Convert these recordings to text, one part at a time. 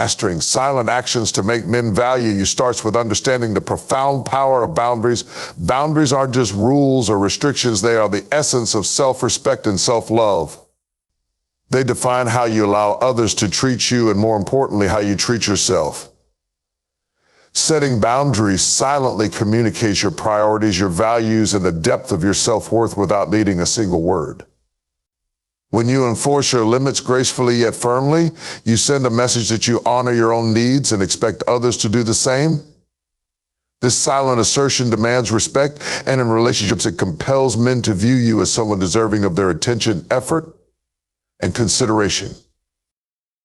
Mastering silent actions to make men value you starts with understanding the profound power of boundaries. Boundaries aren't just rules or restrictions. They are the essence of self-respect and self-love. They define how you allow others to treat you and, more importantly, how you treat yourself. Setting boundaries silently communicates your priorities, your values, and the depth of your self-worth without needing a single word. When you enforce your limits gracefully yet firmly, you send a message that you honor your own needs and expect others to do the same. This silent assertion demands respect, and in relationships, it compels men to view you as someone deserving of their attention, effort, and consideration.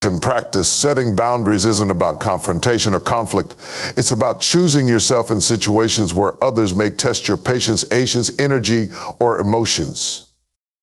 In practice, setting boundaries isn't about confrontation or conflict. It's about choosing yourself in situations where others may test your patience, energy, or emotions.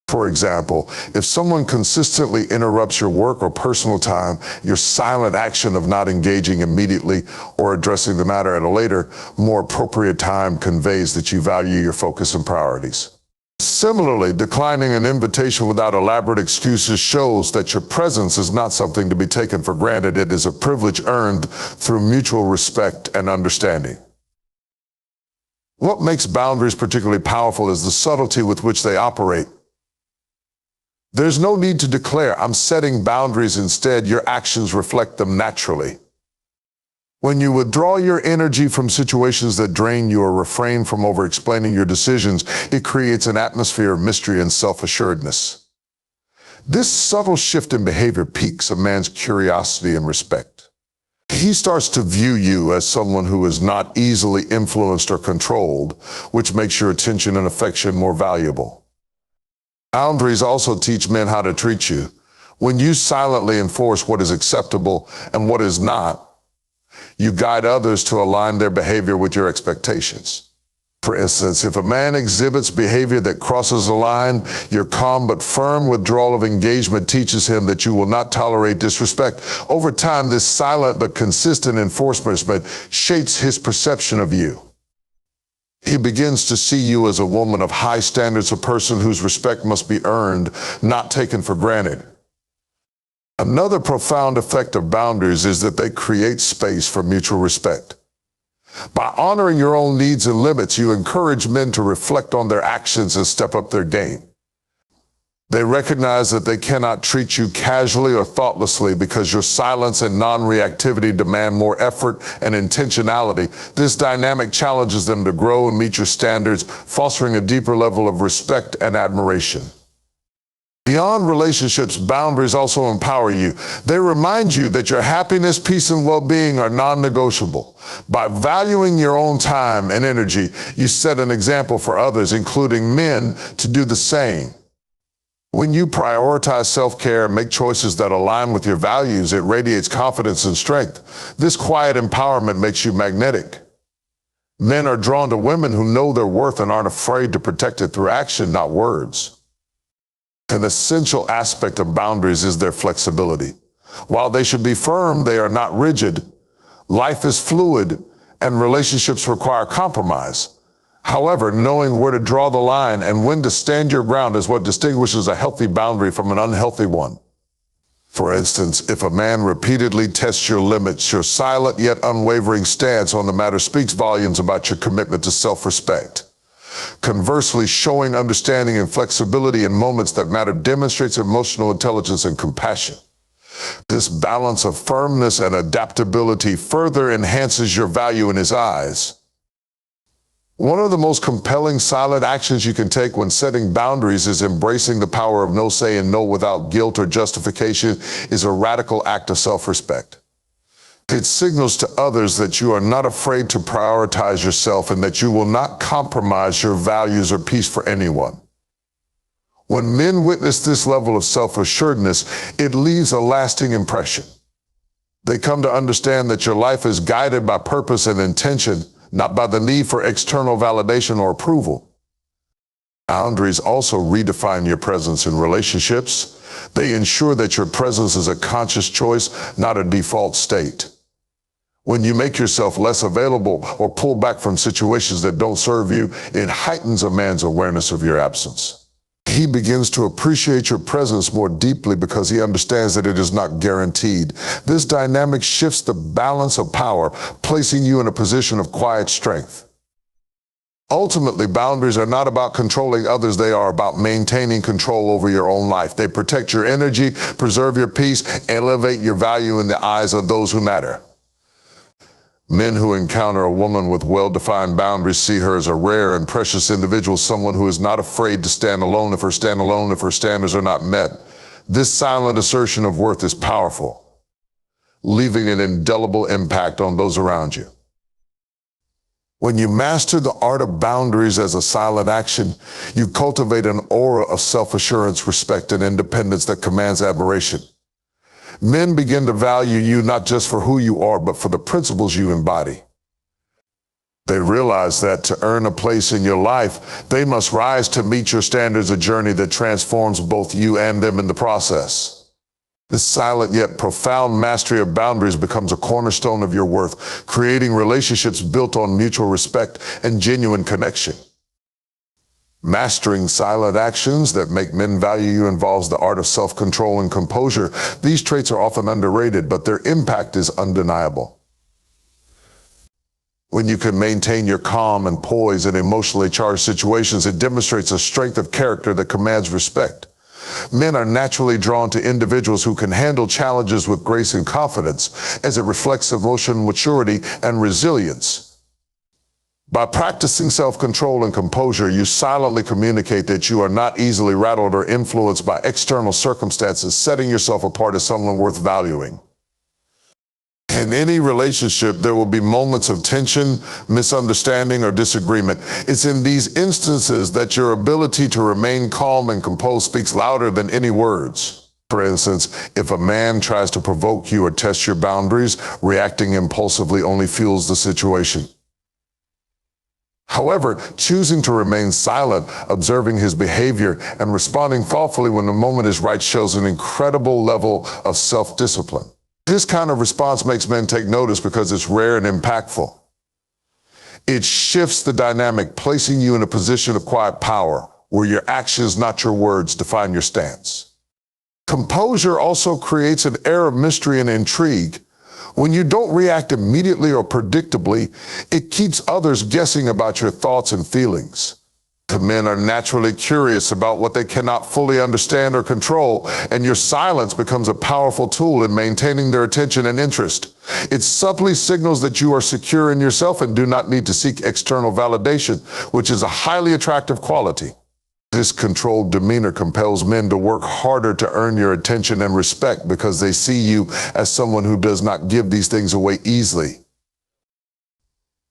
For example, if someone consistently interrupts your work or personal time, your silent action of not engaging immediately or addressing the matter at a later, more appropriate time conveys that you value your focus and priorities. Similarly, declining an invitation without elaborate excuses shows that your presence is not something to be taken for granted. It is a privilege earned through mutual respect and understanding. What makes boundaries particularly powerful is the subtlety with which they operate. There's no need to declare, "I'm setting boundaries." Instead, your actions reflect them naturally. When you withdraw your energy from situations that drain you or refrain from over-explaining your decisions, it creates an atmosphere of mystery and self-assuredness. This subtle shift in behavior piques a man's curiosity and respect. He starts to view you as someone who is not easily influenced or controlled, which makes your attention and affection more valuable. Boundaries also teach men how to treat you. When you silently enforce what is acceptable and what is not, you guide others to align their behavior with your expectations. For instance, if a man exhibits behavior that crosses a line, your calm but firm withdrawal of engagement teaches him that you will not tolerate disrespect. Over time, this silent but consistent enforcement shapes his perception of you. He begins to see you as a woman of high standards, a person whose respect must be earned, not taken for granted. Another profound effect of boundaries is that they create space for mutual respect. By honoring your own needs and limits, you encourage men to reflect on their actions and step up their game. They recognize that they cannot treat you casually or thoughtlessly because your silence and non-reactivity demand more effort and intentionality. This dynamic challenges them to grow and meet your standards, fostering a deeper level of respect and admiration. Beyond relationships, boundaries also empower you. They remind you that your happiness, peace, and well-being are non-negotiable. By valuing your own time and energy, you set an example for others, including men, to do the same. When you prioritize self-care and make choices that align with your values, it radiates confidence and strength. This quiet empowerment makes you magnetic. Men are drawn to women who know their worth and aren't afraid to protect it through action, not words. An essential aspect of boundaries is their flexibility. While they should be firm, they are not rigid. Life is fluid, and relationships require compromise. However, knowing where to draw the line and when to stand your ground is what distinguishes a healthy boundary from an unhealthy one. For instance, if a man repeatedly tests your limits, your silent yet unwavering stance on the matter speaks volumes about your commitment to self-respect. Conversely, showing understanding and flexibility in moments that matter demonstrates emotional intelligence and compassion. This balance of firmness and adaptability further enhances your value in his eyes. One of the most compelling silent actions you can take when setting boundaries is embracing the power of no. Saying no without guilt or justification is a radical act of self-respect. It signals to others that you are not afraid to prioritize yourself and that you will not compromise your values or peace for anyone. When men witness this level of self-assuredness, it leaves a lasting impression. They come to understand that your life is guided by purpose and intention, not by the need for external validation or approval. Boundaries also redefine your presence in relationships. They ensure that your presence is a conscious choice, not a default state. When you make yourself less available or pull back from situations that don't serve you, it heightens a man's awareness of your absence. He begins to appreciate your presence more deeply because he understands that it is not guaranteed. This dynamic shifts the balance of power, placing you in a position of quiet strength. Ultimately, boundaries are not about controlling others. They are about maintaining control over your own life. They protect your energy, preserve your peace, elevate your value in the eyes of those who matter. Men who encounter a woman with well-defined boundaries see her as a rare and precious individual, someone who is not afraid to stand alone if her standards are not met. This silent assertion of worth is powerful, leaving an indelible impact on those around you. When you master the art of boundaries as a silent action, you cultivate an aura of self-assurance, respect, and independence that commands admiration. Men begin to value you not just for who you are, but for the principles you embody. They realize that to earn a place in your life, they must rise to meet your standards, a journey that transforms both you and them in the process. This silent yet profound mastery of boundaries becomes a cornerstone of your worth, creating relationships built on mutual respect and genuine connection. Mastering silent actions that make men value you involves the art of self-control and composure. These traits are often underrated, but their impact is undeniable. When you can maintain your calm and poise in emotionally charged situations, it demonstrates a strength of character that commands respect. Men are naturally drawn to individuals who can handle challenges with grace and confidence, as it reflects emotional maturity and resilience. By practicing self-control and composure, you silently communicate that you are not easily rattled or influenced by external circumstances, setting yourself apart as someone worth valuing. In any relationship, there will be moments of tension, misunderstanding, or disagreement. It's in these instances that your ability to remain calm and composed speaks louder than any words. For instance, if a man tries to provoke you or test your boundaries, reacting impulsively only fuels the situation. However, choosing to remain silent, observing his behavior, and responding thoughtfully when the moment is right shows an incredible level of self-discipline. This kind of response makes men take notice because it's rare and impactful. It shifts the dynamic, placing you in a position of quiet power, where your actions, not your words, define your stance. Composure also creates an air of mystery and intrigue. When you don't react immediately or predictably, it keeps others guessing about your thoughts and feelings. Men are naturally curious about what they cannot fully understand or control, and your silence becomes a powerful tool in maintaining their attention and interest. It subtly signals that you are secure in yourself and do not need to seek external validation, which is a highly attractive quality. This controlled demeanor compels men to work harder to earn your attention and respect because they see you as someone who does not give these things away easily.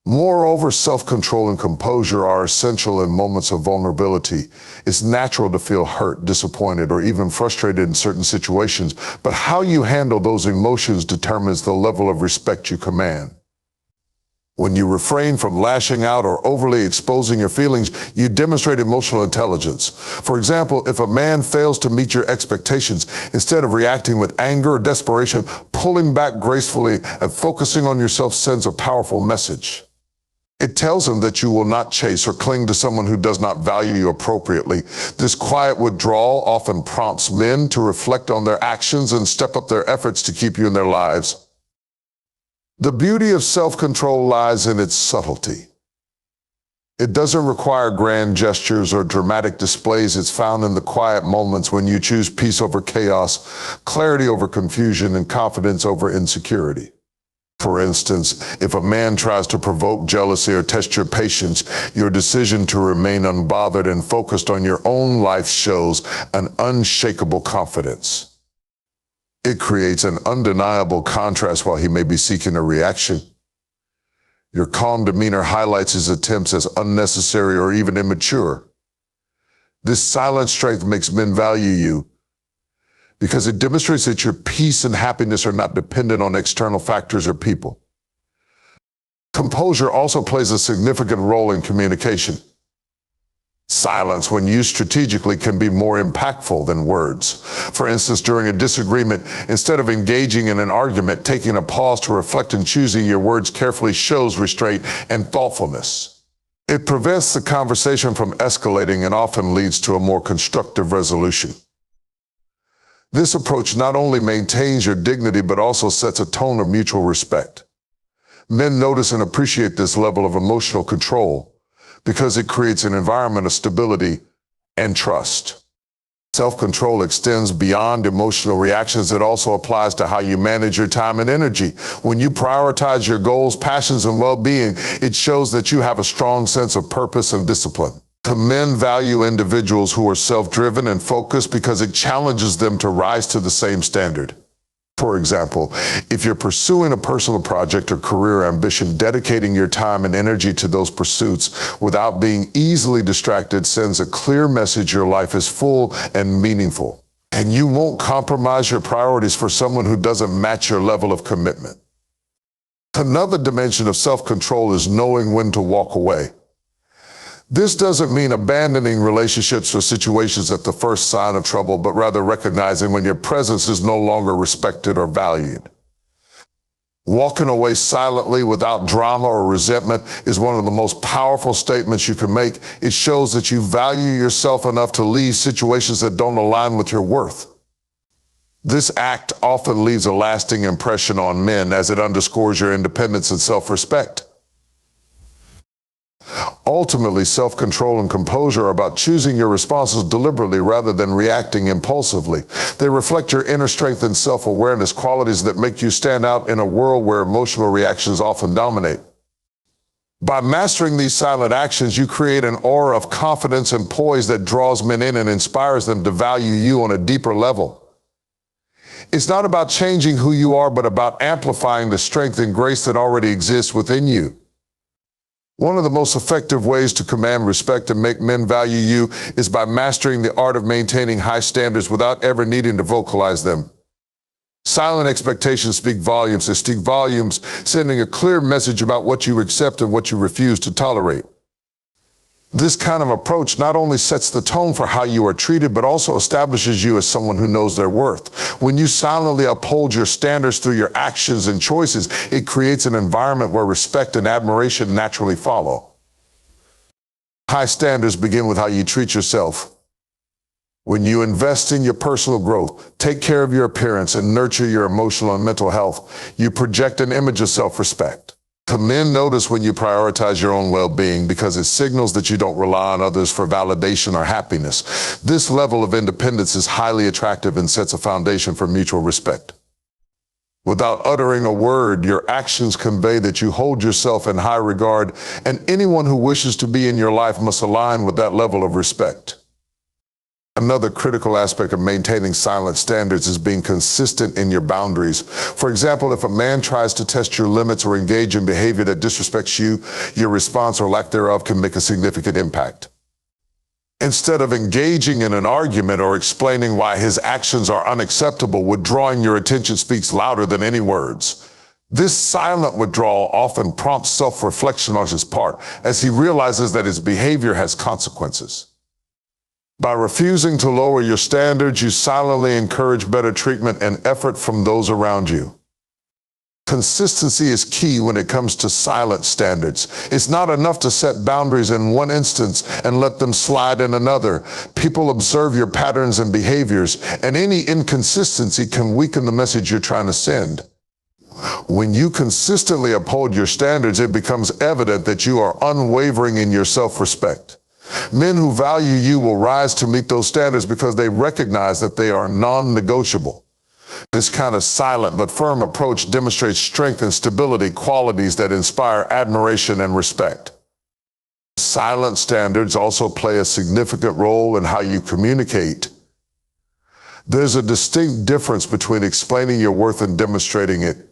Moreover, self-control and composure are essential in moments of vulnerability. It's natural to feel hurt, disappointed, or even frustrated in certain situations, but how you handle those emotions determines the level of respect you command. When you refrain from lashing out or overly exposing your feelings, you demonstrate emotional intelligence. For example, if a man fails to meet your expectations, instead of reacting with anger or desperation, pulling back gracefully and focusing on yourself sends a powerful message. It tells him that you will not chase or cling to someone who does not value you appropriately. This quiet withdrawal often prompts men to reflect on their actions and step up their efforts to keep you in their lives. The beauty of self-control lies in its subtlety. It doesn't require grand gestures or dramatic displays. It's found in the quiet moments when you choose peace over chaos, clarity over confusion, and confidence over insecurity. For instance, if a man tries to provoke jealousy or test your patience, your decision to remain unbothered and focused on your own life shows an unshakable confidence. It creates an undeniable contrast while he may be seeking a reaction. Your calm demeanor highlights his attempts as unnecessary or even immature. This silent strength makes men value you because it demonstrates that your peace and happiness are not dependent on external factors or people. Composure also plays a significant role in communication. Silence, when used strategically, can be more impactful than words. For instance, during a disagreement, instead of engaging in an argument, taking a pause to reflect and choosing your words carefully shows restraint and thoughtfulness. It prevents the conversation from escalating and often leads to a more constructive resolution. This approach not only maintains your dignity, but also sets a tone of mutual respect. Men notice and appreciate this level of emotional control because it creates an environment of stability and trust. Self-control extends beyond emotional reactions. It also applies to how you manage your time and energy. When you prioritize your goals, passions, and well-being, it shows that you have a strong sense of purpose and discipline. Men value individuals who are self-driven and focused because it challenges them to rise to the same standard. For example, if you're pursuing a personal project or career ambition, dedicating your time and energy to those pursuits without being easily distracted sends a clear message your life is full and meaningful. And you won't compromise your priorities for someone who doesn't match your level of commitment. Another dimension of self-control is knowing when to walk away. This doesn't mean abandoning relationships or situations at the first sign of trouble, but rather recognizing when your presence is no longer respected or valued. Walking away silently without drama or resentment is one of the most powerful statements you can make. It shows that you value yourself enough to leave situations that don't align with your worth. This act often leaves a lasting impression on men as it underscores your independence and self-respect. Ultimately, self-control and composure are about choosing your responses deliberately rather than reacting impulsively. They reflect your inner strength and self-awareness, qualities that make you stand out in a world where emotional reactions often dominate. By mastering these silent actions, you create an aura of confidence and poise that draws men in and inspires them to value you on a deeper level. It's not about changing who you are, but about amplifying the strength and grace that already exists within you. One of the most effective ways to command respect and make men value you is by mastering the art of maintaining high standards without ever needing to vocalize them. Silent expectations speak volumes. They speak volumes, sending a clear message about what you accept and what you refuse to tolerate. This kind of approach not only sets the tone for how you are treated, but also establishes you as someone who knows their worth. When you silently uphold your standards through your actions and choices, it creates an environment where respect and admiration naturally follow. High standards begin with how you treat yourself. When you invest in your personal growth, take care of your appearance, and nurture your emotional and mental health, you project an image of self-respect. Men notice when you prioritize your own well-being because it signals that you don't rely on others for validation or happiness. This level of independence is highly attractive and sets a foundation for mutual respect. Without uttering a word, your actions convey that you hold yourself in high regard, and anyone who wishes to be in your life must align with that level of respect. Another critical aspect of maintaining silent standards is being consistent in your boundaries. For example, if a man tries to test your limits or engage in behavior that disrespects you, your response or lack thereof can make a significant impact. Instead of engaging in an argument or explaining why his actions are unacceptable, withdrawing your attention speaks louder than any words. This silent withdrawal often prompts self-reflection on his part, as he realizes that his behavior has consequences. By refusing to lower your standards, you silently encourage better treatment and effort from those around you. Consistency is key when it comes to silent standards. It's not enough to set boundaries in one instance and let them slide in another. People observe your patterns and behaviors, and any inconsistency can weaken the message you're trying to send. When you consistently uphold your standards, it becomes evident that you are unwavering in your self-respect. Men who value you will rise to meet those standards because they recognize that they are non-negotiable. This kind of silent but firm approach demonstrates strength and stability, qualities that inspire admiration and respect. Silent standards also play a significant role in how you communicate. There's a distinct difference between explaining your worth and demonstrating it.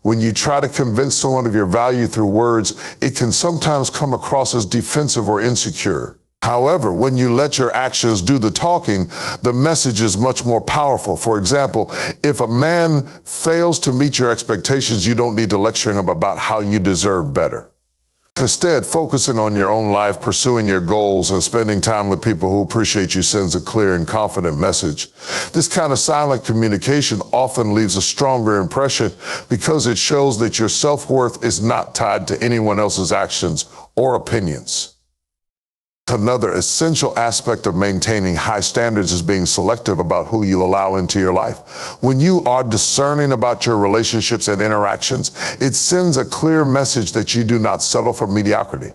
When you try to convince someone of your value through words, it can sometimes come across as defensive or insecure. However, when you let your actions do the talking, the message is much more powerful. For example, if a man fails to meet your expectations, you don't need to lecture him about how you deserve better. Instead, focusing on your own life, pursuing your goals, and spending time with people who appreciate you sends a clear and confident message. This kind of silent communication often leaves a stronger impression because it shows that your self-worth is not tied to anyone else's actions or opinions. Another essential aspect of maintaining high standards is being selective about who you allow into your life. When you are discerning about your relationships and interactions, it sends a clear message that you do not settle for mediocrity.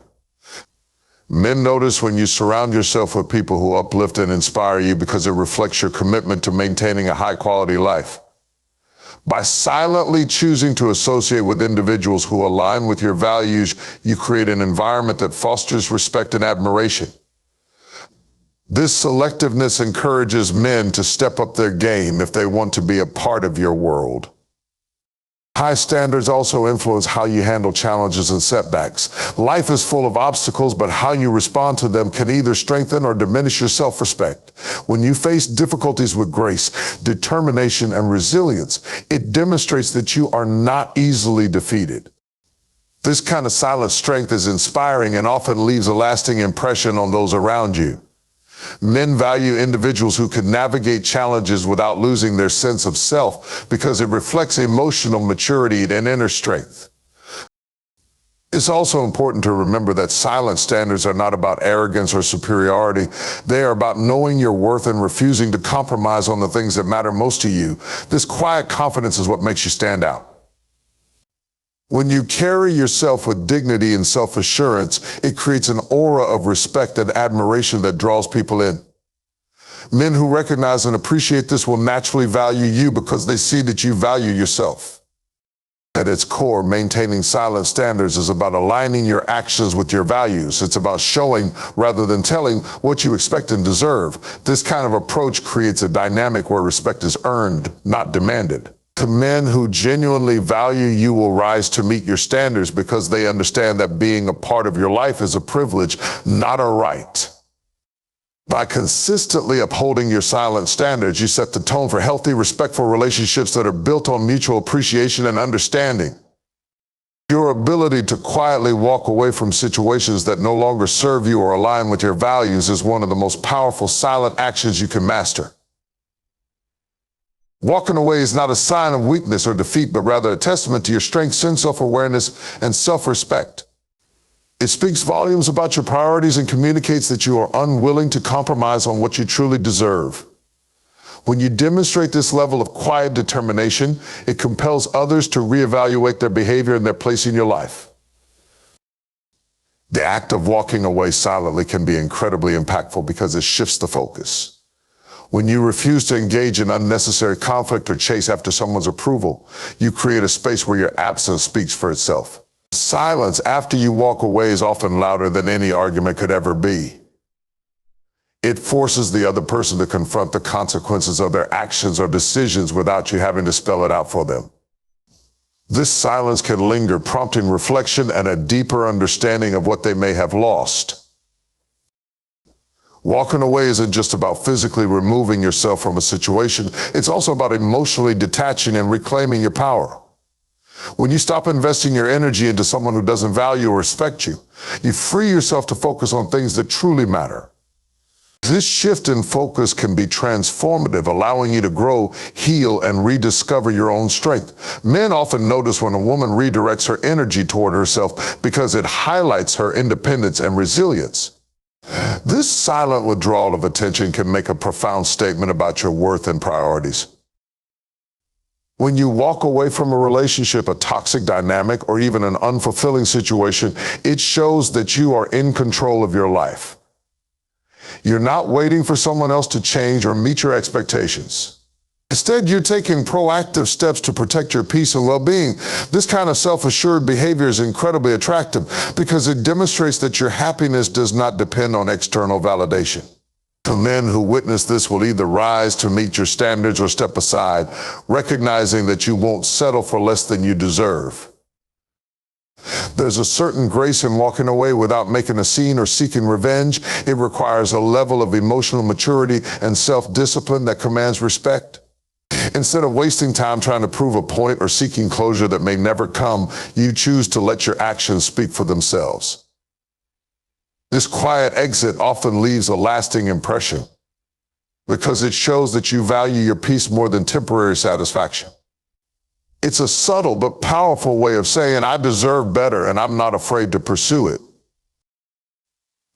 Men notice when you surround yourself with people who uplift and inspire you because it reflects your commitment to maintaining a high-quality life. By silently choosing to associate with individuals who align with your values, you create an environment that fosters respect and admiration. This selectiveness encourages men to step up their game if they want to be a part of your world. High standards also influence how you handle challenges and setbacks. Life is full of obstacles, but how you respond to them can either strengthen or diminish your self-respect. When you face difficulties with grace, determination, and resilience, it demonstrates that you are not easily defeated. This kind of silent strength is inspiring and often leaves a lasting impression on those around you. Men value individuals who can navigate challenges without losing their sense of self because it reflects emotional maturity and inner strength. It's also important to remember that silent standards are not about arrogance or superiority. They are about knowing your worth and refusing to compromise on the things that matter most to you. This quiet confidence is what makes you stand out. When you carry yourself with dignity and self-assurance, it creates an aura of respect and admiration that draws people in. Men who recognize and appreciate this will naturally value you because they see that you value yourself. At its core, maintaining silent standards is about aligning your actions with your values. It's about showing rather than telling what you expect and deserve. This kind of approach creates a dynamic where respect is earned, not demanded. The men who genuinely value you will rise to meet your standards because they understand that being a part of your life is a privilege, not a right. By consistently upholding your silent standards, you set the tone for healthy, respectful relationships that are built on mutual appreciation and understanding. Your ability to quietly walk away from situations that no longer serve you or align with your values is one of the most powerful silent actions you can master. Walking away is not a sign of weakness or defeat, but rather a testament to your strength, self-awareness, and self-respect. It speaks volumes about your priorities and communicates that you are unwilling to compromise on what you truly deserve. When you demonstrate this level of quiet determination, it compels others to reevaluate their behavior and their place in your life. The act of walking away silently can be incredibly impactful because it shifts the focus. When you refuse to engage in unnecessary conflict or chase after someone's approval, you create a space where your absence speaks for itself. Silence after you walk away is often louder than any argument could ever be. It forces the other person to confront the consequences of their actions or decisions without you having to spell it out for them. This silence can linger, prompting reflection and a deeper understanding of what they may have lost. Walking away isn't just about physically removing yourself from a situation. It's also about emotionally detaching and reclaiming your power. When you stop investing your energy into someone who doesn't value or respect you, you free yourself to focus on things that truly matter. This shift in focus can be transformative, allowing you to grow, heal, and rediscover your own strength. Men often notice when a woman redirects her energy toward herself because it highlights her independence and resilience. This silent withdrawal of attention can make a profound statement about your worth and priorities. When you walk away from a relationship, a toxic dynamic, or even an unfulfilling situation, it shows that you are in control of your life. You're not waiting for someone else to change or meet your expectations. Instead, you're taking proactive steps to protect your peace and well-being. This kind of self-assured behavior is incredibly attractive because it demonstrates that your happiness does not depend on external validation. The men who witness this will either rise to meet your standards or step aside, recognizing that you won't settle for less than you deserve. There's a certain grace in walking away without making a scene or seeking revenge. It requires a level of emotional maturity and self-discipline that commands respect. Instead of wasting time trying to prove a point or seeking closure that may never come, you choose to let your actions speak for themselves. This quiet exit often leaves a lasting impression because it shows that you value your peace more than temporary satisfaction. It's a subtle but powerful way of saying, I deserve better and I'm not afraid to pursue it.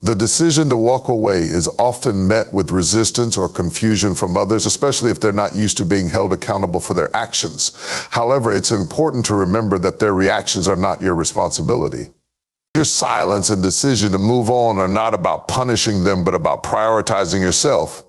The decision to walk away is often met with resistance or confusion from others, especially if they're not used to being held accountable for their actions. However, it's important to remember that their reactions are not your responsibility. Your silence and decision to move on are not about punishing them, but about prioritizing yourself.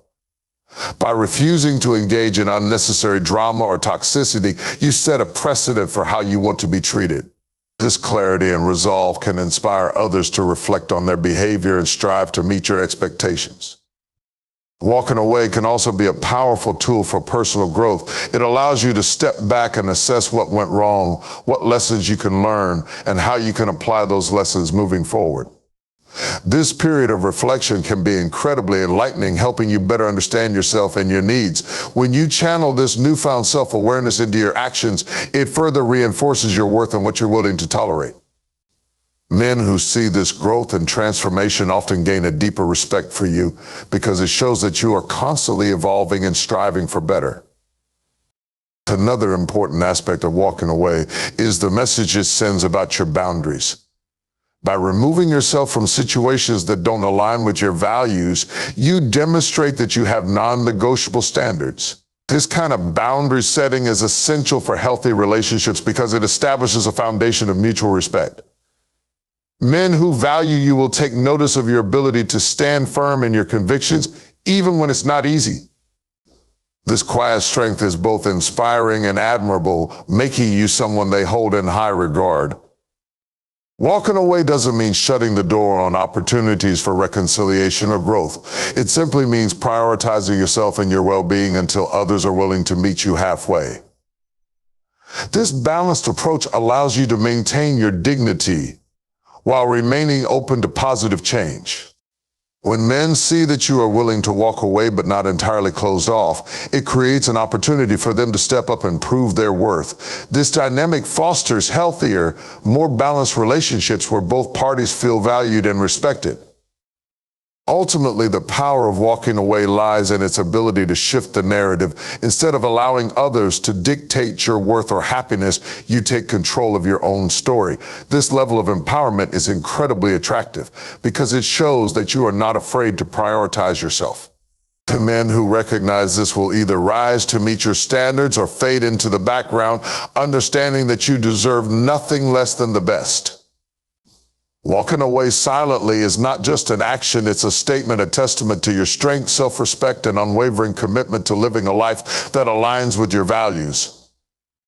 By refusing to engage in unnecessary drama or toxicity, you set a precedent for how you want to be treated. This clarity and resolve can inspire others to reflect on their behavior and strive to meet your expectations. Walking away can also be a powerful tool for personal growth. It allows you to step back and assess what went wrong, what lessons you can learn, and how you can apply those lessons moving forward. This period of reflection can be incredibly enlightening, helping you better understand yourself and your needs. When you channel this newfound self-awareness into your actions, it further reinforces your worth and what you're willing to tolerate. Men who see this growth and transformation often gain a deeper respect for you because it shows that you are constantly evolving and striving for better. Another important aspect of walking away is the message it sends about your boundaries. By removing yourself from situations that don't align with your values, you demonstrate that you have non-negotiable standards. This kind of boundary setting is essential for healthy relationships because it establishes a foundation of mutual respect. Men who value you will take notice of your ability to stand firm in your convictions, even when it's not easy. This quiet strength is both inspiring and admirable, making you someone they hold in high regard. Walking away doesn't mean shutting the door on opportunities for reconciliation or growth. It simply means prioritizing yourself and your well-being until others are willing to meet you halfway. This balanced approach allows you to maintain your dignity while remaining open to positive change. When men see that you are willing to walk away but not entirely closed off, it creates an opportunity for them to step up and prove their worth. This dynamic fosters healthier, more balanced relationships where both parties feel valued and respected. Ultimately, the power of walking away lies in its ability to shift the narrative. Instead of allowing others to dictate your worth or happiness, you take control of your own story. This level of empowerment is incredibly attractive because it shows that you are not afraid to prioritize yourself. The men who recognize this will either rise to meet your standards or fade into the background, understanding that you deserve nothing less than the best. Walking away silently is not just an action, it's a statement, a testament to your strength, self-respect, and unwavering commitment to living a life that aligns with your values.